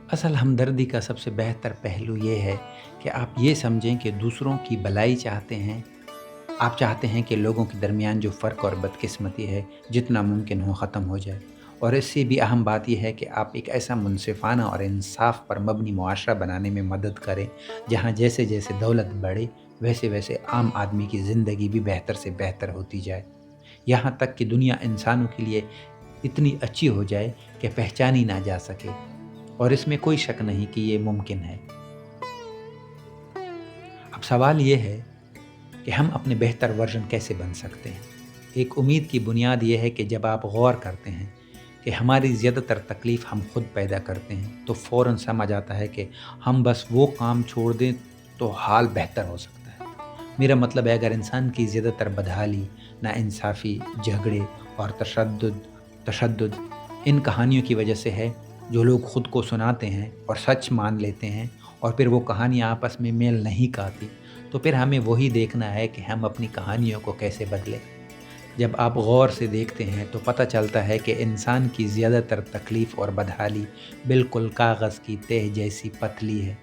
असल हमदर्दी का सबसे बेहतर पहलू ये है कि आप ये समझें कि दूसरों की भलाई चाहते हैं। आप चाहते हैं कि लोगों के दरमियान जो फ़र्क और बदकिस्मती है, जितना मुमकिन हो ख़त्म हो जाए। और इससे भी अहम बात ये है कि आप एक ऐसा मुनसिफ़ाना और इंसाफ़ पर मबनी मुआशरा बनाने में मदद करें, जहाँ जैसे-जैसे दौलत बढ़े, वैसे-वैसे आम आदमी की ज़िंदगी भी बेहतर से बेहतर होती जाए। यहाँ तक कि दुनिया इंसानों के लिए इतनी अच्छी हो जाए कि पहचानी ना जा सके। और इसमें कोई शक नहीं कि ये मुमकिन है। अब सवाल ये है कि हम अपने बेहतर वर्ज़न कैसे बन सकते हैं? एक उम्मीद की बुनियाद ये है कि जब आप गौर करते हैं कि हमारी ज़्यादातर तकलीफ़ हम खुद पैदा करते हैं, तो फ़ौरन समझ आता है कि हम बस वो काम छोड़ दें तो हाल बेहतर हो सकता है। मेरा मतलब है, अगर इंसान की ज़्यादातर बदहाली, नाइंसाफ़ी, झगड़े और तशद्दुद इन कहानियों की वजह से है, जो लोग खुद को सुनाते हैं और सच मान लेते हैं और फिर वो कहानियाँ आपस में मेल नहीं खाती, तो फिर हमें वही देखना है कि हम अपनी कहानियों को कैसे बदलें। जब आप गौर से देखते हैं तो पता चलता है कि इंसान की ज़्यादातर तकलीफ़ और बदहाली बिल्कुल कागज़ की तह जैसी पतली है,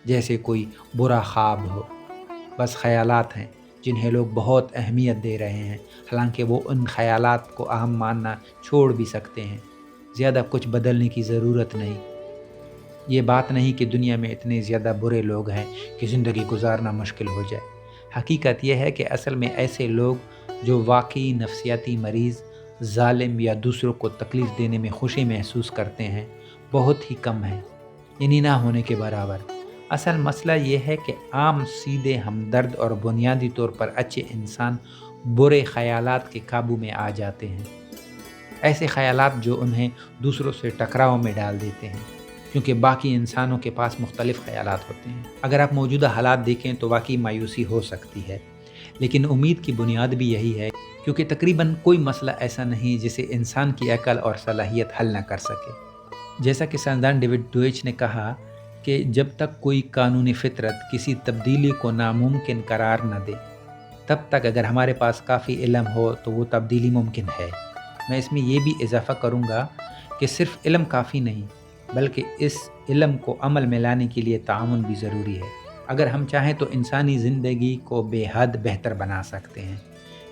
जैसे कोई बुरा ख्वाब हो। बस ख़यालात हैं जिन्हें लोग बहुत अहमियत दे रहे हैं, हालांकि वो उन ख़यालात को अहम मानना छोड़ भी सकते हैं। ज़्यादा कुछ बदलने की ज़रूरत नहीं। ये बात नहीं कि दुनिया में इतने ज़्यादा बुरे लोग हैं कि ज़िंदगी गुजारना मुश्किल हो जाए। हकीकत यह है कि असल में ऐसे लोग जो वाकई नफसियाती मरीज़, ज़ालिम या दूसरों को तकलीफ़ देने में खुशी महसूस करते हैं, बहुत ही कम हैं, यानी ना होने के बराबर। असल मसला ये है कि आम सीधे हमदर्द और बुनियादी तौर पर अच्छे इंसान बुरे ख़यालात के काबू में आ जाते हैं। ऐसे ख़यालात जो उन्हें दूसरों से टकराव में डाल देते हैं, क्योंकि बाकी इंसानों के पास मुख्तलिफ़ ख़यालात होते हैं। अगर आप मौजूदा हालात देखें तो वाकई मायूसी हो सकती है, लेकिन उम्मीद की बुनियाद भी यही है, क्योंकि तकरीबन कोई मसला ऐसा नहीं जिसे इंसान की अकल और सलाहियत हल न कर सके। जैसा कि साइंसदान डेविड डोइच ने कहा कि जब तक कोई कानूनी फ़ितरत किसी तब्दीली को नामुमकिन करार न दे, तब तक अगर हमारे पास काफ़ी इल्म हो तो वो तब्दीली मुमकिन है। मैं इसमें ये भी इजाफ़ा करूँगा कि सिर्फ़ इल्म काफ़ी नहीं, बल्कि इस इल्म को अमल में लाने के लिए ताउन भी ज़रूरी है। अगर हम चाहें तो इंसानी ज़िंदगी को बेहद बेहतर बना सकते हैं।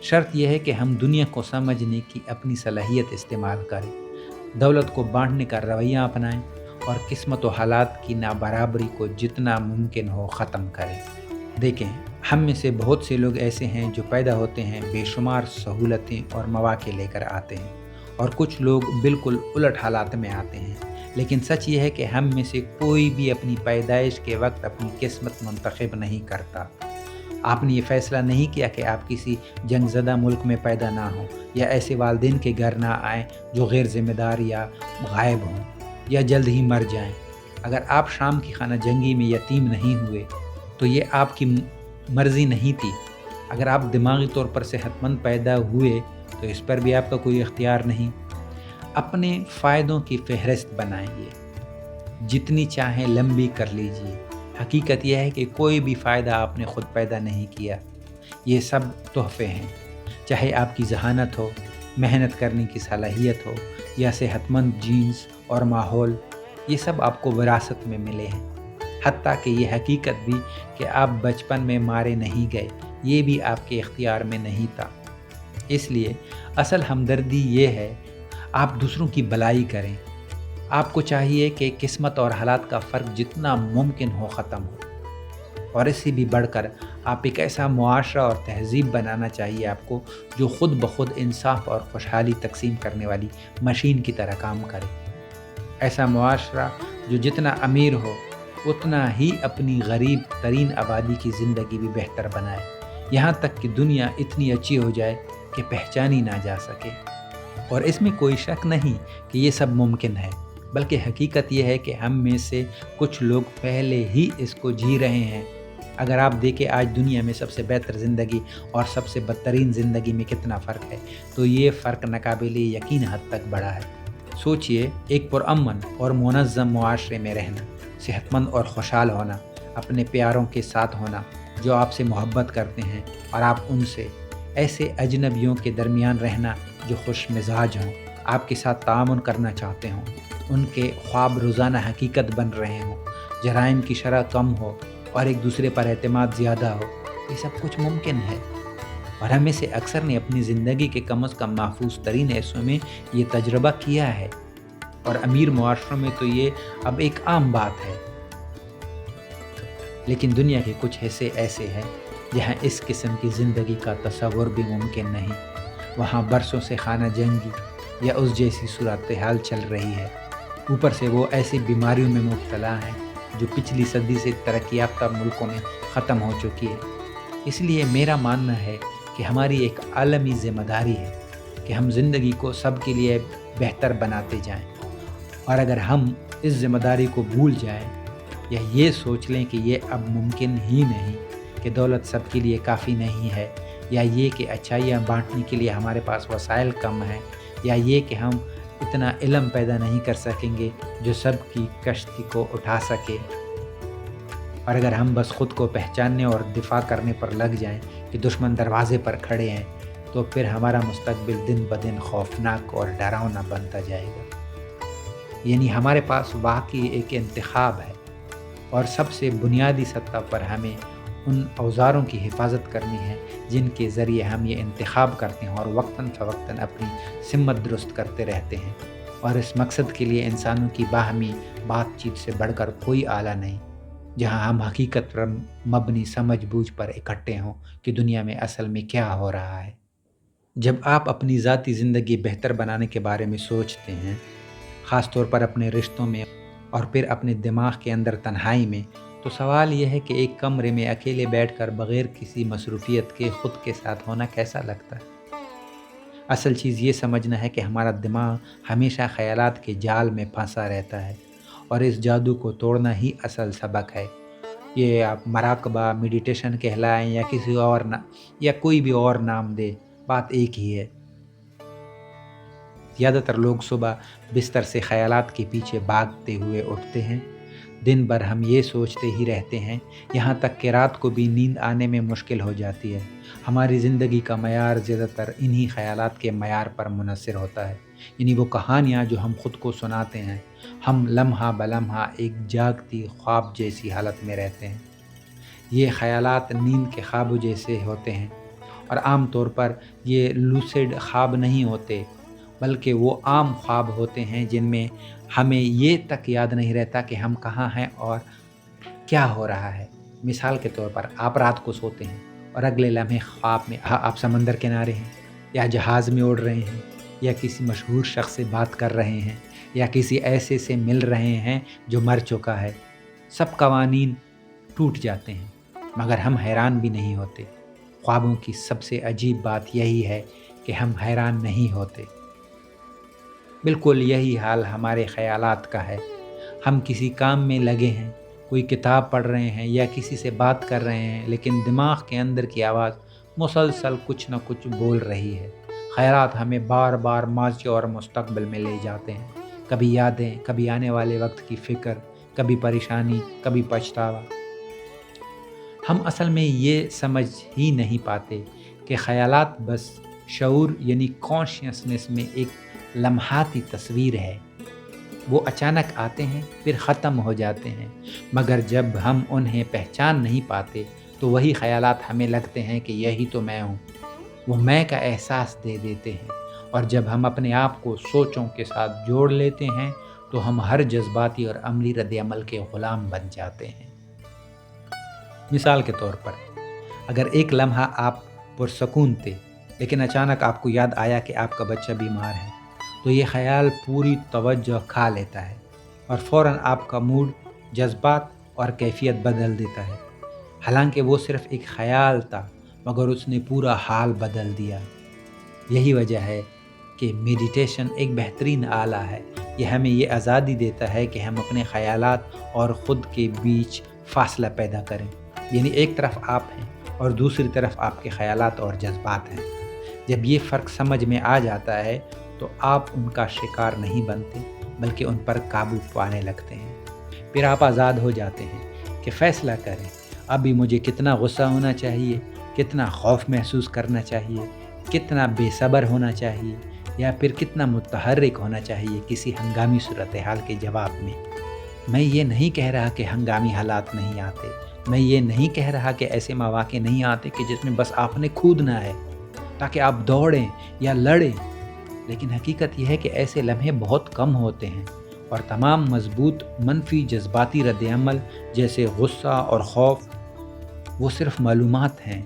शर्त यह है कि हम दुनिया को समझने की अपनी सलाहियत इस्तेमाल करें, दौलत को बाँटने का रवैया अपनाएं और किस्मत व हालात की नाबराबरी को जितना मुमकिन हो ख़त्म करें। देखें, हम में से बहुत से लोग ऐसे हैं जो पैदा होते हैं बेशुमार सहूलतें और मौक़े लेकर आते हैं, और कुछ लोग बिल्कुल उलट हालात में आते हैं। लेकिन सच ये है कि हम में से कोई भी अपनी पैदाइश के वक्त अपनी किस्मत मुंतखब नहीं करता। आपने ये फ़ैसला नहीं किया कि आप किसी जंगज़दा मुल्क में पैदा ना हों, या ऐसे वालिदैन के घर ना आएँ जो गैर ज़िम्मेदार या गायब हों या जल्द ही मर जाएँ। अगर आप शाम की खाना जंगी में यतीम नहीं हुए तो ये आपकी मर्ज़ी नहीं थी। अगर आप दिमागी तौर पर सेहतमंद पैदा हुए तो इस पर भी आपका कोई इख्तियार नहीं। अपने फ़ायदों की फ़हरिस्त बनाइए, जितनी चाहें लंबी कर लीजिए। हकीकत यह है कि कोई भी फ़ायदा आपने ख़ुद पैदा नहीं किया, ये सब तोहफ़े हैं। चाहे आपकी ज़हानत हो, मेहनत करने की सलाहियत हो, या सेहतमंद जीन्स और माहौल, ये सब आपको विरासत में मिले हैं। हत्ता कि ये हकीकत भी कि आप बचपन में मारे नहीं गए, ये भी आपके इख्तियार में नहीं था। इसलिए असल हमदर्दी ये है, आप दूसरों की भलाई करें। आपको चाहिए कि किस्मत और हालात का फ़र्क जितना मुमकिन हो ख़त्म हो, और इससे भी बढ़कर आप एक ऐसा मुआशरा और तहज़ीब बनाना चाहिए आपको, जो ख़ुद ब खुद इंसाफ़ और खुशहाली तक़सीम करने वाली मशीन की तरह काम करे। ऐसा मुआशरा जो जितना अमीर हो उतना ही अपनी गरीब तरीन आबादी की ज़िंदगी भी बेहतर बनाए, यहाँ तक कि दुनिया इतनी अच्छी हो जाए कि पहचानी ना जा सके। और इसमें कोई शक नहीं कि ये सब मुमकिन है, बल्कि हकीकत ये है कि हम में से कुछ लोग पहले ही इसको जी रहे हैं। अगर आप देखें आज दुनिया में सबसे बेहतर ज़िंदगी और सबसे बदतरीन ज़िंदगी में कितना फ़र्क है, तो ये फ़र्क नाकाबिले यकीन हद तक बड़ा है। सोचिए, एक पुरअमन और मुनज़्ज़म मुआशरे में रहना, सेहतमंद और खुशहाल होना, अपने प्यारों के साथ होना जो आपसे मोहब्बत करते हैं, और आप उनसे, ऐसे अजनबियों के दरमियान रहना जो खुश मिजाज हों, आपके साथ तामुन करना चाहते हों, ان کے خواب روزانہ حقیقت بن رہے ہوں، جرائم کی شرح کم ہو اور ایک دوسرے پر اعتماد زیادہ ہو، یہ سب کچھ ممکن ہے۔ اور ہم میں سے اکثر نے اپنی زندگی کے کم از کم محفوظ ترین حصوں میں یہ تجربہ کیا ہے، اور امیر معاشروں میں تو یہ اب ایک عام بات ہے۔ لیکن دنیا کے کچھ حصے ایسے ہیں جہاں اس قسم کی زندگی کا تصور بھی ممکن نہیں۔ وہاں برسوں سے خانہ جنگی یا اس جیسی صورتحال چل رہی ہے، اوپر سے وہ ایسی بیماریوں میں مبتلا ہیں جو پچھلی صدی سے ترقی یافتہ ملکوں میں ختم ہو چکی ہے۔ اس لیے میرا ماننا ہے کہ ہماری ایک عالمی ذمہ داری ہے کہ ہم زندگی کو سب کے لیے بہتر بناتے جائیں، اور اگر ہم اس ذمہ داری کو بھول جائیں یا یہ سوچ لیں کہ یہ اب ممکن ہی نہیں، کہ دولت سب کے لیے کافی نہیں ہے، یا یہ کہ اچھائیاں بانٹنے کے لیے ہمارے پاس وسائل کم ہیں، یا یہ کہ ہم اتنا علم پیدا نہیں کر سکیں گے جو سب کی کشتی کو اٹھا سکے، اور اگر ہم بس خود کو پہچاننے اور دفاع کرنے پر لگ جائیں کہ دشمن دروازے پر کھڑے ہیں، تو پھر ہمارا مستقبل دن بدن خوفناک اور ڈراؤنا بنتا جائے گا۔ یعنی ہمارے پاس واقعی ایک انتخاب ہے، اور سب سے بنیادی سطح پر ہمیں ان اوزاروں کی حفاظت کرنی ہے جن کے ذریعے ہم یہ انتخاب کرتے ہیں اور وقتاً فوقتاً اپنی سمت درست کرتے رہتے ہیں۔ اور اس مقصد کے لیے انسانوں کی باہمی بات چیت سے بڑھ کر کوئی آلہ نہیں، جہاں ہم حقیقت پر مبنی سمجھ بوجھ پر اکٹھے ہوں کہ دنیا میں اصل میں کیا ہو رہا ہے۔ جب آپ اپنی ذاتی زندگی بہتر بنانے کے بارے میں سوچتے ہیں، خاص طور پر اپنے رشتوں میں اور پھر اپنے دماغ کے اندر تنہائی میں، تو سوال یہ ہے کہ ایک کمرے میں اکیلے بیٹھ کر بغیر کسی مصروفیت کے خود کے ساتھ ہونا کیسا لگتا ہے؟ اصل چیز یہ سمجھنا ہے کہ ہمارا دماغ ہمیشہ خیالات کے جال میں پھنسا رہتا ہے، اور اس جادو کو توڑنا ہی اصل سبق ہے۔ یہ آپ مراقبہ، میڈیٹیشن کہلائیں یا کسی اور یا کوئی بھی اور نام دے، بات ایک ہی ہے۔ زیادہ تر لوگ صبح بستر سے خیالات کے پیچھے بھاگتے ہوئے اٹھتے ہیں، دن بھر ہم یہ سوچتے ہی رہتے ہیں، یہاں تک کہ رات کو بھی نیند آنے میں مشکل ہو جاتی ہے۔ ہماری زندگی کا معیار زیادہ تر انہی خیالات کے معیار پر منحصر ہوتا ہے، یعنی وہ کہانیاں جو ہم خود کو سناتے ہیں۔ ہم لمحہ بلمحہ ایک جاگتی خواب جیسی حالت میں رہتے ہیں۔ یہ خیالات نیند کے خوابوں جیسے ہوتے ہیں، اور عام طور پر یہ لوسیڈ خواب نہیں ہوتے، بلکہ وہ عام خواب ہوتے ہیں جن میں ہمیں یہ تک یاد نہیں رہتا کہ ہم کہاں ہیں اور کیا ہو رہا ہے۔ مثال کے طور پر آپ رات کو سوتے ہیں اور اگلے لمحے خواب میں آپ سمندر کنارے ہیں، یا جہاز میں اڑ رہے ہیں، یا کسی مشہور شخص سے بات کر رہے ہیں، یا کسی ایسے سے مل رہے ہیں جو مر چکا ہے۔ سب قوانین ٹوٹ جاتے ہیں، مگر ہم حیران بھی نہیں ہوتے۔ خوابوں کی سب سے عجیب بات یہی ہے کہ ہم حیران نہیں ہوتے۔ بالکل یہی حال ہمارے خیالات کا ہے۔ ہم کسی کام میں لگے ہیں، کوئی کتاب پڑھ رہے ہیں یا کسی سے بات کر رہے ہیں، لیکن دماغ کے اندر کی آواز مسلسل کچھ نہ کچھ بول رہی ہے۔ خیالات ہمیں بار بار ماضی اور مستقبل میں لے جاتے ہیں، کبھی یادیں، کبھی آنے والے وقت کی فکر، کبھی پریشانی، کبھی پچھتاوا۔ ہم اصل میں یہ سمجھ ہی نہیں پاتے کہ خیالات بس شعور یعنی کانشیسنس میں ایک لمحاتی تصویر ہے۔ وہ اچانک آتے ہیں، پھر ختم ہو جاتے ہیں، مگر جب ہم انہیں پہچان نہیں پاتے تو وہی خیالات ہمیں لگتے ہیں کہ یہی تو میں ہوں۔ وہ میں کا احساس دے دیتے ہیں، اور جب ہم اپنے آپ کو سوچوں کے ساتھ جوڑ لیتے ہیں تو ہم ہر جذباتی اور عملی رد عمل کے غلام بن جاتے ہیں۔ مثال کے طور پر، اگر ایک لمحہ آپ پرسکون تھے، لیکن اچانک آپ کو یاد آیا کہ آپ کا بچہ بیمار ہے، تو یہ خیال پوری توجہ کھا لیتا ہے، اور فوراً آپ کا موڈ، جذبات اور کیفیت بدل دیتا ہے۔ حالانکہ وہ صرف ایک خیال تھا، مگر اس نے پورا حال بدل دیا۔ یہی وجہ ہے کہ میڈیٹیشن ایک بہترین آلہ ہے۔ یہ ہمیں یہ آزادی دیتا ہے کہ ہم اپنے خیالات اور خود کے بیچ فاصلہ پیدا کریں، یعنی ایک طرف آپ ہیں اور دوسری طرف آپ کے خیالات اور جذبات ہیں۔ جب یہ فرق سمجھ میں آ جاتا ہے تو آپ ان کا شکار نہیں بنتے، بلکہ ان پر قابو پانے لگتے ہیں۔ پھر آپ آزاد ہو جاتے ہیں کہ فیصلہ کریں، ابھی مجھے کتنا غصہ ہونا چاہیے، کتنا خوف محسوس کرنا چاہیے، کتنا بے صبر ہونا چاہیے، या फिर कितना मुतहर्रिक होना चाहिए किसी हंगामी सूरत-ए-हाल के जवाब में। मैं ये नहीं कह रहा कि हंगामी हालात नहीं आते, मैं ये नहीं कह रहा कि ऐसे मौक़े नहीं आते कि जिसमें बस आपने कूदना है ताकि आप दौड़ें या लड़ें, लेकिन हकीकत यह है कि ऐसे लम्हे बहुत कम होते हैं और तमाम मज़बूत मनफ़ी जज़्बाती रद्द-ए-अमल जैसे गुस्सा और खौफ वो सिर्फ़ मालूमात हैं,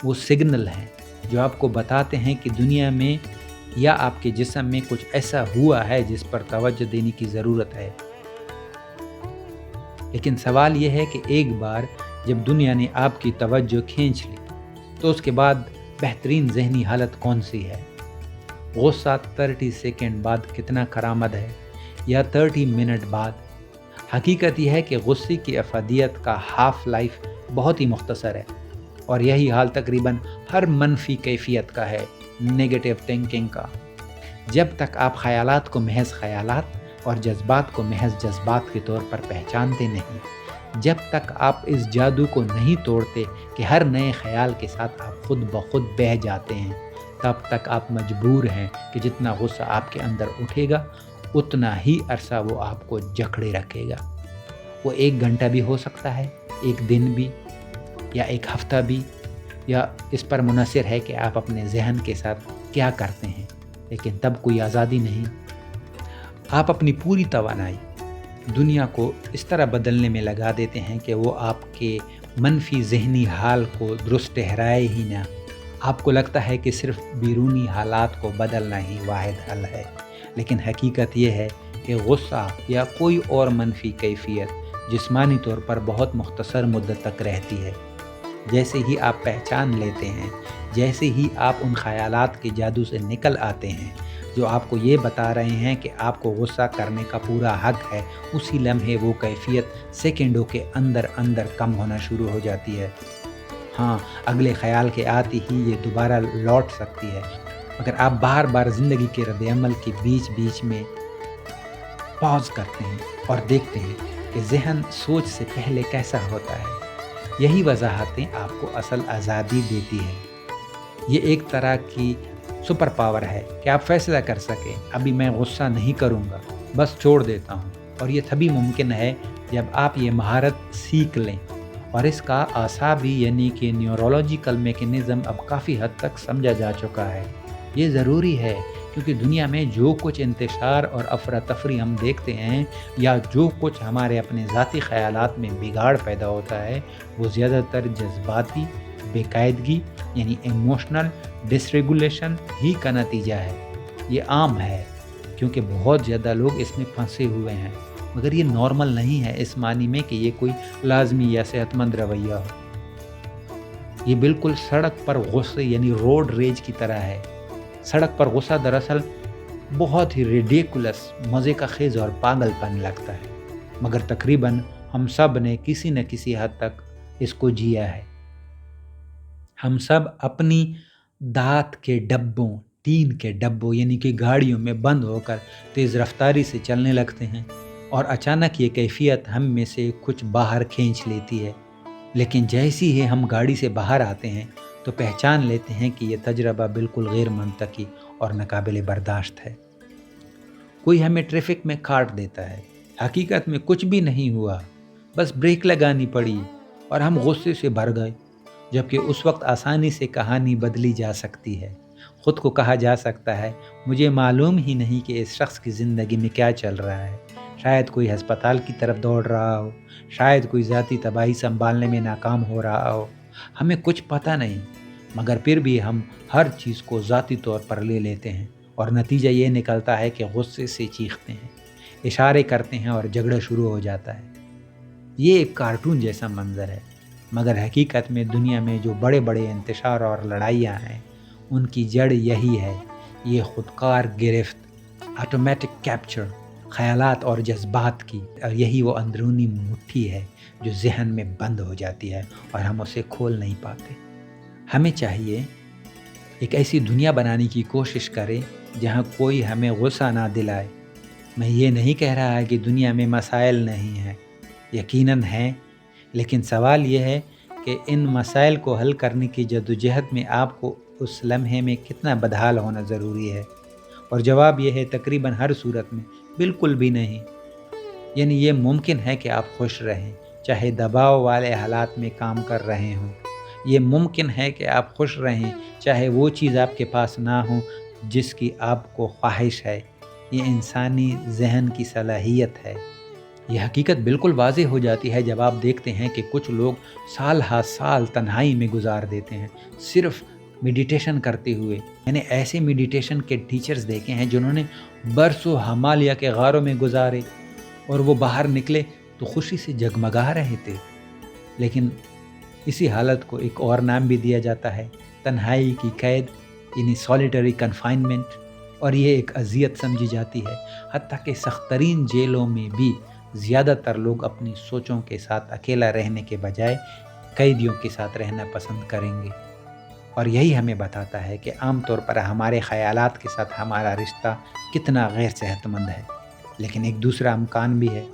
वो सिग्नल हैं जो आपको बताते हैं कि दुनिया में या आपके जिस्म में कुछ ऐसा हुआ है जिस पर तवज्जो देने की ज़रूरत है। लेकिन सवाल ये है कि एक बार जब दुनिया ने आपकी तवज्जो खींच ली तो उसके बाद बेहतरीन ज़हनी हालत कौन सी है? गुस्सा 30 सेकंड बाद कितना करामद है या 30 मिनट बाद? हकीकत यह है कि गुस्से की अफादियत का हाफ लाइफ बहुत ही मुख्तसर है और यही हाल तकरीबन हर मनफी कैफियत का है, नेगेटिव थिंकिंग का। जब तक आप ख़यालात को महज ख़यालात और जज्बात को महज जज्बात के तौर पर पहचानते नहीं, जब तक आप इस जादू को नहीं तोड़ते कि हर नए ख़याल के साथ आप खुद ब खुद बह जाते हैं, तब तक आप मजबूर हैं कि जितना गुस्सा आपके अंदर उठेगा उतना ही अरसा वो आपको जकड़े रखेगा। वो 1 घंटा भी हो सकता है, 1 दिन भी या 1 हफ्ता भी, या इस पर मुनहसर है कि आप अपने जहन के साथ क्या करते हैं, लेकिन तब कोई आज़ादी नहीं। आप अपनी पूरी तवानाई दुनिया को इस तरह बदलने में लगा देते हैं कि वो आपके मनफी ज़हनी हाल को दुरुस्त ठहराए ही ना। आपको लगता है कि सिर्फ़ बैरूनी हालात को बदलना ही वाहिद हल है, लेकिन हकीकत ये है कि गुस्सा या कोई और मनफी कैफियत जिस्मानी तौर पर बहुत मुख्तसर मुद्दत तक रहती है। जैसे ही आप पहचान लेते हैं, जैसे ही आप उन ख़यालात के जादू से निकल आते हैं जो आपको ये बता रहे हैं कि आपको गुस्सा करने का पूरा हक़ है, उसी लम्हे वो कैफियत सेकंडों के अंदर अंदर कम होना शुरू हो जाती है। हाँ, अगले ख़याल के आते ही ये दोबारा लौट सकती है, मगर आप बार बार ज़िंदगी के रद्द-ए-अमल के बीच बीच में पॉज़ करते हैं और देखते हैं कि ज़हन सोच से पहले कैसा होता है। यही वजाहतें आपको असल आज़ादी देती है। ये एक तरह की सुपर पावर है कि आप फैसला कर सकें, अभी मैं गुस्सा नहीं करूँगा, बस छोड़ देता हूँ। और ये तभी मुमकिन है जब आप ये महारत सीख लें। और इसका आसाबी यानी कि न्यूरोलॉजिकल मैकेनिज़्म अब काफ़ी हद तक समझा जा चुका है। ये ज़रूरी है क्योंकि दुनिया में जो कुछ इंतशार और अफरा तफरी हम देखते हैं या जो कुछ हमारे अपने ज़ाती ख़यालात में बिगाड़ पैदा होता है, वो ज़्यादातर जज्बाती बेकायदगी यानी इमोशनल डिसरेगुलेशन ही का नतीजा है। ये आम है क्योंकि बहुत ज़्यादा लोग इसमें फंसे हुए हैं, मगर ये नॉर्मल नहीं है इस मानी में कि ये कोई लाजमी या सेहतमंद रवैया हो। ये बिल्कुल सड़क पर गुस्से यानी रोड रेज की तरह है। सड़क पर गुस्सा दरअसल बहुत ही रिडिकुलस, मज़े का खेज और पागलपन लगता है, मगर तकरीबन हम सब ने किसी न किसी हद तक इसको जिया है। हम सब अपनी दाँत के डब्बों, टीन के डब्बों यानी कि गाड़ियों में बंद होकर तेज़ रफ्तारी से चलने लगते हैं और अचानक ये कैफियत हम में से कुछ बाहर खींच लेती है। लेकिन जैसे ही हम गाड़ी से बाहर आते हैं तो पहचान लेते हैं कि ये तजरबा बिल्कुल गैर मंतकी और नाकाबिले बर्दाश्त है। कोई हमें ट्रैफिक में काट देता है, हकीकत में कुछ भी नहीं हुआ, बस ब्रेक लगानी पड़ी और हम गुस्से से भर गए, जबकि उस वक्त आसानी से कहानी बदली जा सकती है। ख़ुद को कहा जा सकता है, मुझे मालूम ही नहीं कि इस शख्स की ज़िंदगी में क्या चल रहा है। शायद कोई हस्पताल की तरफ दौड़ रहा हो, शायद कोई ज़ाती तबाही संभालने में नाकाम हो रहा हो, हमें कुछ पता नहीं, मगर फिर भी हम हर चीज़ को ज़ाती तौर पर ले लेते हैं और नतीजा ये निकलता है कि गुस्से से चीखते हैं, इशारे करते हैं और झगड़ा शुरू हो जाता है। ये एक कार्टून जैसा मंज़र है, मगर हकीकत में दुनिया में जो बड़े बड़े इंतशार और लड़ाइयाँ हैं उनकी जड़ यही है, ये ख़ुदकार गिरफ्त, ऑटोमेटिक कैप्चर ख़यालात और जज्बात की। और यही वो अंदरूनी मुट्ठी है जो ज़हन में बंद हो जाती है और हम उसे खोल नहीं पाते। हमें चाहिए एक ऐसी दुनिया बनाने की कोशिश करें जहाँ कोई हमें गुस्सा ना दिलाए। मैं ये नहीं कह रहा कि दुनिया में मसाइल नहीं हैं, यकीनन हैं, लेकिन सवाल ये है कि इन मसाइल को हल करने की जद्दोजहद में आपको उस लम्हे में कितना बदहाल होना ज़रूरी है। اور جواب یہ ہے تقریباً ہر صورت میں بالکل بھی نہیں۔ یعنی یہ ممکن ہے کہ آپ خوش رہیں چاہے دباؤ والے حالات میں کام کر رہے ہوں، یہ ممکن ہے کہ آپ خوش رہیں چاہے وہ چیز آپ کے پاس نہ ہو جس کی آپ کو خواہش ہے۔ یہ انسانی ذہن کی صلاحیت ہے۔ یہ حقیقت بالکل واضح ہو جاتی ہے جب آپ دیکھتے ہیں کہ کچھ لوگ سال ہا سال تنہائی میں گزار دیتے ہیں صرف میڈیٹیشن کرتے ہوئے۔ میں نے ایسے میڈیٹیشن کے ٹیچرز دیکھے ہیں جنہوں نے برسوں ہمالیہ کے غاروں میں گزارے اور وہ باہر نکلے تو خوشی سے جگمگا رہے تھے۔ لیکن اسی حالت کو ایک اور نام بھی دیا جاتا ہے، تنہائی کی قید، یعنی سالیٹری کنفائنمنٹ، اور یہ ایک اذیت سمجھی جاتی ہے۔ حتیٰ کہ سخت ترین جیلوں میں بھی زیادہ تر لوگ اپنی سوچوں کے ساتھ اکیلا رہنے کے بجائے قیدیوں کے ساتھ رہنا پسند کریں گے۔ اور یہی ہمیں بتاتا ہے کہ عام طور پر ہمارے خیالات کے ساتھ ہمارا رشتہ کتنا غیر صحت مند ہے۔ لیکن ایک دوسرا امکان بھی ہے